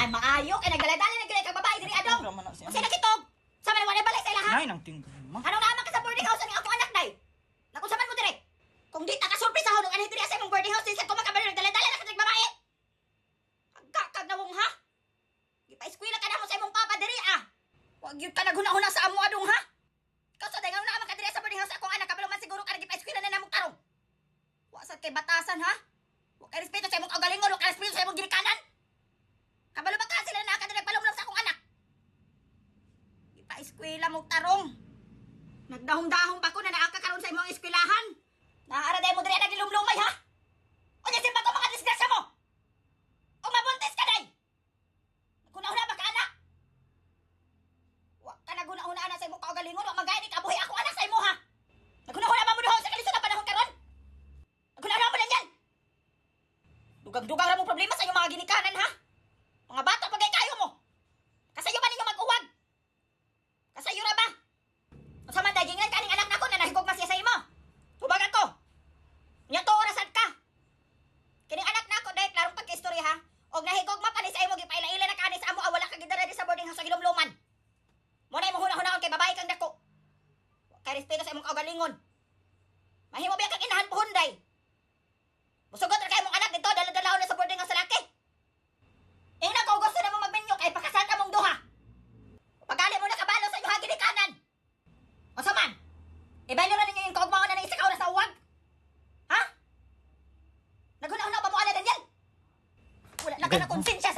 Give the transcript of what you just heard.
Yan, maayo. Kaya nagdala-dala na gila kang babae diri adong. Drama na siya. Kasi nakitog. Sa man wala balik sa ilaha. Nay, nang tinggal ma. Anong naman ka sa boarding house ang akong anak day? Nakunsaman mo dire. Kung di ta ka surprise ho nung anhi diri sa imong boarding house sa ko makabalo nagdala-dala na ka babae. Agkakag na wong ha. Gipa-eskwela ka na mo sa imong papa diri ah. Wag gyud ka naghuna-huna sa amo adong ha. Kaso day nga naman ka diri sa boarding house akong anak kabalo man siguro ka nagipa-eskwela na namong tarong. Wa sad kay batasan ha. Wa kay respeto sa imong kagalingon, wa kay respeto sa imong ginikanan. Kabalo ba ka sila na ka diri palumlom sa akong anak? Gipa-eskwela mong tarong. Nagdahom-dahom pa ko na naaka karon sa imong eskwelahan. Naara day mo diri nagilumlumay ha. Unya simba ko mga disgrasya mo. O mabuntis ka day. Naguna-una ba ka anak? Wa ka naguna-una anak sa imong kaugalingon, wa magay ni kabuhi akong anak sa imo ha. Naguna-una ba mo duha sa kalisod na panahon karon? Naguna-una mo lang yan. Dugang-dugang ra mo problema sa inyong mga ginikanan ha. Mga bata pagay kayo mo. Kasayo ba ninyo mag-uwag? Kasayo ra ba? Unsa man dagingan kaning anak nako na nahigog mas sa imo? Tubag ako. Nya to orasan ka. Kining anak nako dahil klarong pagka-istorya ha. Og nahigog ma pani sa imo gipaila-ila na kanis amo wala ka gidara di sa boarding house sa Hilomloman. Mo na imong hunahunahon kay babae kang dako. Kay respeto sa imong kaugalingon. Mahimo biya kang inahan puhunday. Musugot ra kay imong anak dito dala-dalahon na sa boarding house sa laki. Ina ko gusto na mo magmenyo kay pakasal ka mong duha. Pagali mo na kabalo sa inyong ginikanan. O saman, ibayo na ninyo yung kaugmaon na ng isa ka oras sa uwag? Ha? Naguna-una ba mo ala Daniel? Wala na ka na konsensya sa